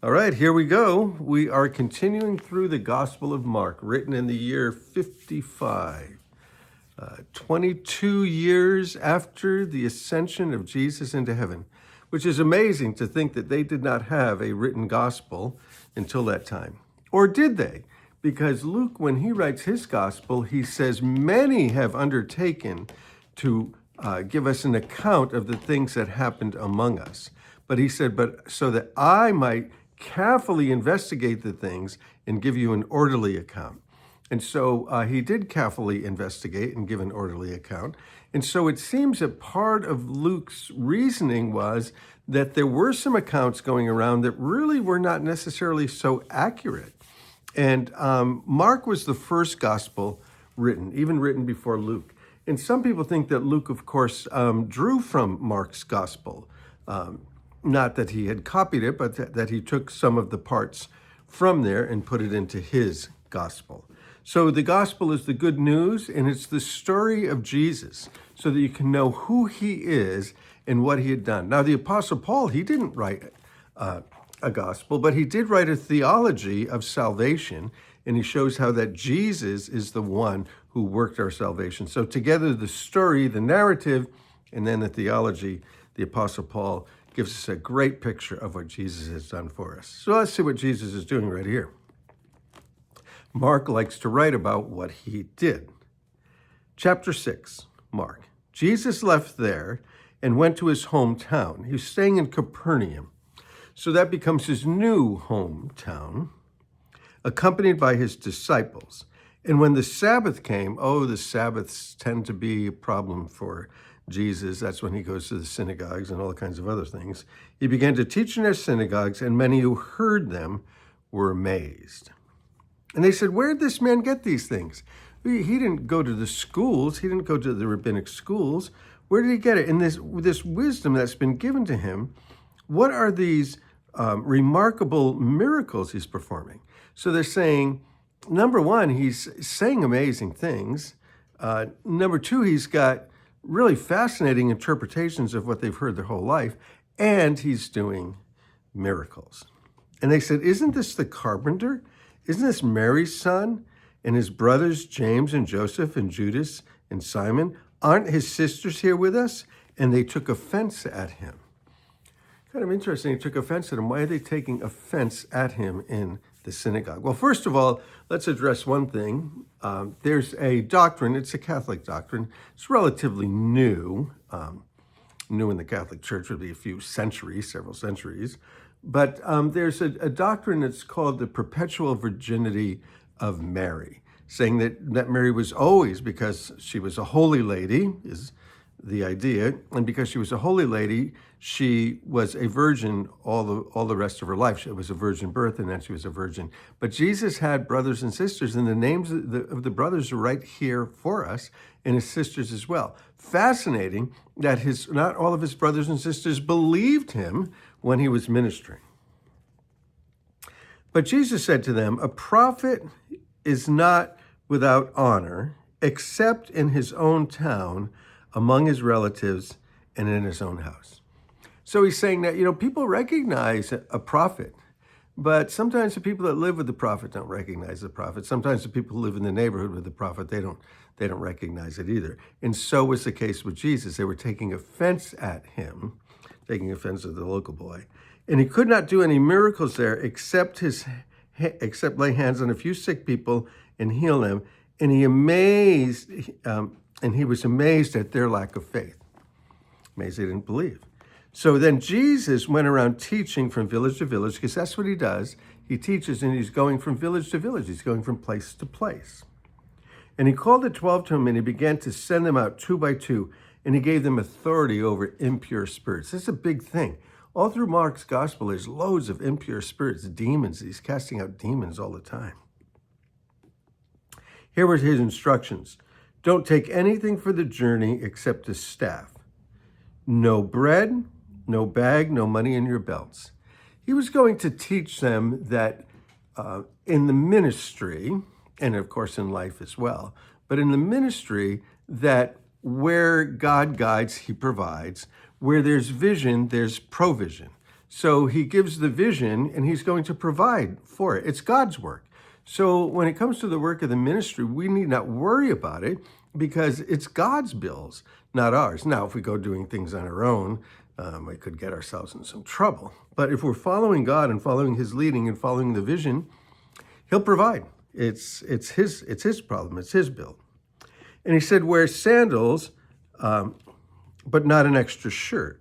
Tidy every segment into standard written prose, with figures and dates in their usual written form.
All right, here we go. We are continuing through the Gospel of Mark, written in the year 55, 22 years after the ascension of Jesus into heaven, which is amazing to think that they did not have a written gospel until that time. Or did they? Because Luke, when he writes his gospel, he says, many have undertaken to give us an account of the things that happened among us. But he said, but so that I might carefully investigate the things and give you an orderly account. And so he did carefully investigate and give an orderly account. And so it seems that part of Luke's reasoning was that there were some accounts going around that really were not necessarily so accurate. And Mark was the first gospel written, even written before Luke. And some people think that Luke, of course, drew from Mark's gospel. Not that he had copied it, but that he took some of the parts from there and put it into his gospel. So the gospel is the good news, and it's the story of Jesus, so that you can know who he is and what he had done. Now, the Apostle Paul, he didn't write a gospel, but he did write a theology of salvation, and he shows how that Jesus is the one who worked our salvation. So together, the story, the narrative, and then the theology, the Apostle Paul gives us a great picture of what Jesus has done for us. So let's see what Jesus is doing right here. Mark likes to write about what he did. Chapter 6, Mark. Jesus left there and went to his hometown. He was staying in Capernaum. So that becomes his new hometown, accompanied by his disciples. And when the Sabbath came, the Sabbaths tend to be a problem for Jesus. That's when he goes to the synagogues and all kinds of other things. He began to teach in their synagogues, and many who heard them were amazed. And they said, where did this man get these things? He didn't go to the schools. He didn't go to the rabbinic schools. Where did he get it? And this wisdom that's been given to him, what are these remarkable miracles he's performing? So they're saying, number one, he's saying amazing things. Number two, he's got really fascinating interpretations of what they've heard their whole life, and he's doing miracles. And they said, isn't this the carpenter? Isn't this Mary's son? And his brothers, James and Joseph and Judas and Simon? Aren't his sisters here with us? And they took offense at him. Kind of interesting, they took offense at him. Why are they taking offense at him in the synagogue? Well, first of all, let's address one thing. There's a doctrine, it's a Catholic doctrine. It's relatively new. New in the Catholic Church would be a few centuries, several centuries. But there's a doctrine that's called the perpetual virginity of Mary, saying that Mary was always, because she was a holy lady, is the idea, and because she was a holy lady, she was a virgin all the rest of her life. She was a virgin birth, and then she was a virgin. But Jesus had brothers and sisters, and the names of the brothers are right here for us, and his sisters as well. Fascinating that not all of his brothers and sisters believed him when he was ministering. But Jesus said to them, a prophet is not without honor, except in his own town, among his relatives, and in his own house. So he's saying that, people recognize a prophet, but sometimes the people that live with the prophet don't recognize the prophet. Sometimes the people who live in the neighborhood with the prophet, they don't recognize it either. And so was the case with Jesus. They were taking offense at him, taking offense at the local boy. And he could not do any miracles there except lay hands on a few sick people and heal them. And he was amazed at their lack of faith. Amazed they didn't believe. So then Jesus went around teaching from village to village, because that's what he does. He teaches, and he's going from village to village. He's going from place to place. And he called the 12 to him, and he began to send them out 2 by 2, and he gave them authority over impure spirits. This is a big thing. All through Mark's gospel, there's loads of impure spirits, demons. He's casting out demons all the time. Here were his instructions. Don't take anything for the journey except a staff. No bread, no bag, no money in your belts. He was going to teach them that in the ministry, and of course in life as well, but in the ministry, that where God guides, he provides. Where there's vision, there's provision. So he gives the vision and he's going to provide for it. It's God's work. So when it comes to the work of the ministry, we need not worry about it because it's God's bills, not ours. Now, if we go doing things on our own, we could get ourselves in some trouble. But if we're following God and following his leading and following the vision, he'll provide. It's his problem. It's his bill. And he said, wear sandals, but not an extra shirt.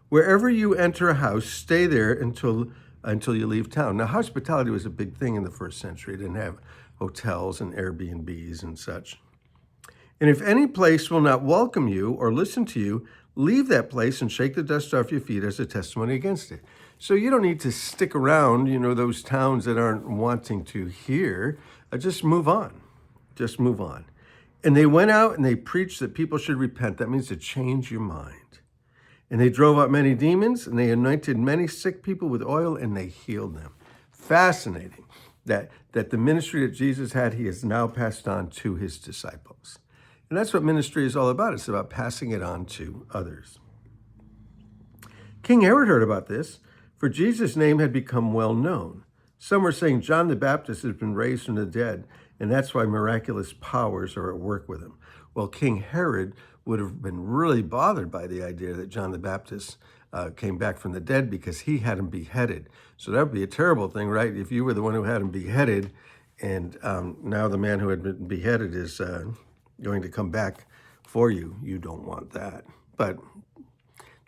Wherever you enter a house, stay there until you leave town. Now, hospitality was a big thing in the first century. They didn't have hotels and Airbnbs and such. And if any place will not welcome you or listen to you, leave that place and shake the dust off your feet as a testimony against it. So you don't need to stick around, those towns that aren't wanting to hear. Just move on. Just move on. And they went out and they preached that people should repent. That means to change your mind. And they drove out many demons, and they anointed many sick people with oil, and they healed them. Fascinating that the ministry that Jesus had, he has now passed on to his disciples. And that's what ministry is all about. It's about passing it on to others. King Herod heard about this, for Jesus' name had become well known. Some were saying John the Baptist has been raised from the dead, and that's why miraculous powers are at work with him. Well, King Herod would have been really bothered by the idea that John the Baptist came back from the dead because he had him beheaded. So that would be a terrible thing, right? If you were the one who had him beheaded, and now the man who had been beheaded is going to come back for you, you don't want that. But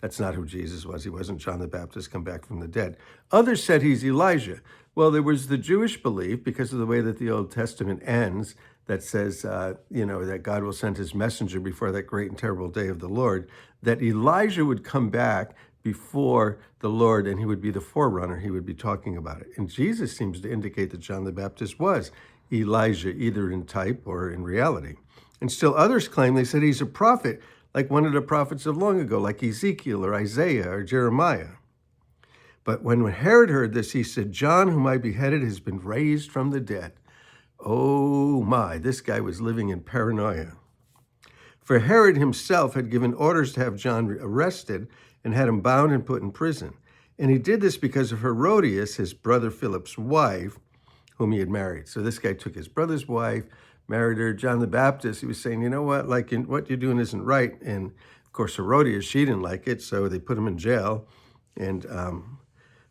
that's not who Jesus was. He wasn't John the Baptist come back from the dead. Others said he's Elijah. Well, there was the Jewish belief, because of the way that the Old Testament ends, that says, that God will send his messenger before that great and terrible day of the Lord, that Elijah would come back before the Lord and he would be the forerunner. He would be talking about it. And Jesus seems to indicate that John the Baptist was Elijah, either in type or in reality. And still others claim, they said he's a prophet, like one of the prophets of long ago, like Ezekiel or Isaiah or Jeremiah. But when Herod heard this, he said, John, whom I beheaded, has been raised from the dead. Oh my, this guy was living in paranoia. For Herod himself had given orders to have John arrested and had him bound and put in prison. And he did this because of Herodias, his brother Philip's wife, whom he had married. So this guy took his brother's wife, married her. John the Baptist, he was saying, you know what, what you're doing isn't right. And of course, Herodias, she didn't like it, so they put him in jail. And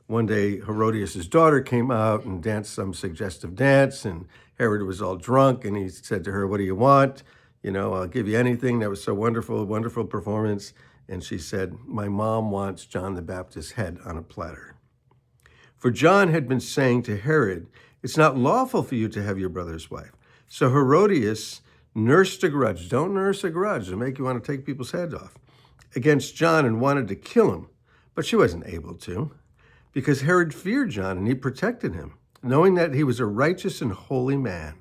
one day, Herodias' daughter came out and danced some suggestive dance, and Herod was all drunk, and he said to her, what do you want? I'll give you anything. That was so wonderful, wonderful performance. And she said, my mom wants John the Baptist's head on a platter. For John had been saying to Herod, it's not lawful for you to have your brother's wife. So Herodias nursed a grudge. Don't nurse a grudge. It'll make you want to take people's heads off. Against John, and wanted to kill him. But she wasn't able to, because Herod feared John and he protected him, knowing that he was a righteous and holy man.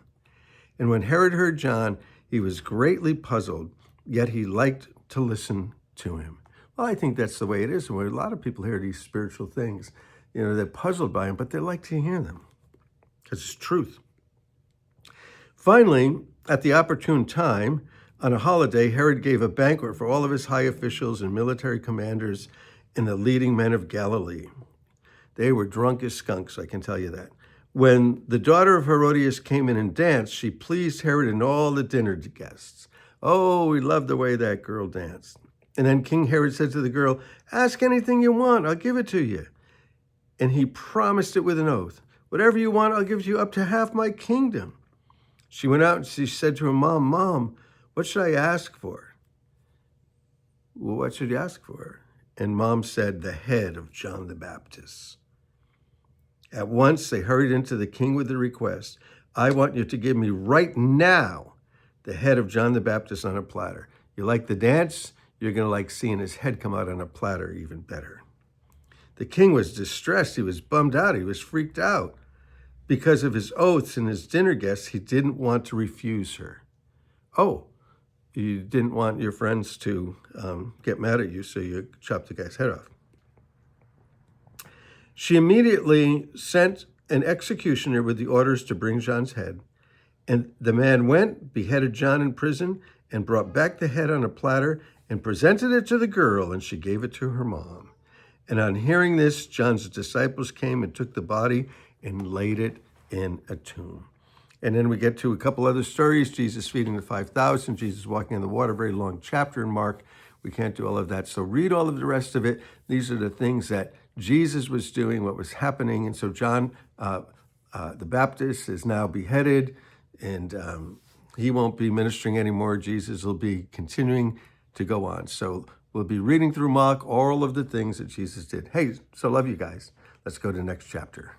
And when Herod heard John, he was greatly puzzled, yet he liked to listen to him. Well, I think that's the way it is. Where a lot of people hear these spiritual things, they're puzzled by them, but they like to hear them because it's truth. Finally, at the opportune time, on a holiday, Herod gave a banquet for all of his high officials and military commanders and the leading men of Galilee. They were drunk as skunks, I can tell you that. When the daughter of Herodias came in and danced, she pleased Herod and all the dinner guests. Oh, we loved the way that girl danced. And then King Herod said to the girl, ask anything you want, I'll give it to you. And he promised it with an oath. Whatever you want, I'll give you up to half my kingdom. She went out and she said to her mom, Mom, what should I ask for? Well, what should you ask for? And Mom said, the head of John the Baptist. At once they hurried into the king with the request, I want you to give me right now the head of John the Baptist on a platter. You like the dance? You're going to like seeing his head come out on a platter even better. The king was distressed. He was bummed out. He was freaked out. Because of his oaths and his dinner guests, he didn't want to refuse her. Oh, you didn't want your friends to get mad at you, so you chopped the guy's head off. She immediately sent an executioner with the orders to bring John's head. And the man went, beheaded John in prison, and brought back the head on a platter and presented it to the girl, and she gave it to her mom. And on hearing this, John's disciples came and took the body and laid it in a tomb. And then we get to a couple other stories. Jesus feeding the 5,000, Jesus walking on the water, very long chapter in Mark. We can't do all of that. So read all of the rest of it. These are the things that Jesus was doing, what was happening. And so John the Baptist is now beheaded, and he won't be ministering anymore. Jesus will be continuing to go on. So we'll be reading through Mark, all of the things that Jesus did. Hey, so love you guys. Let's go to the next chapter.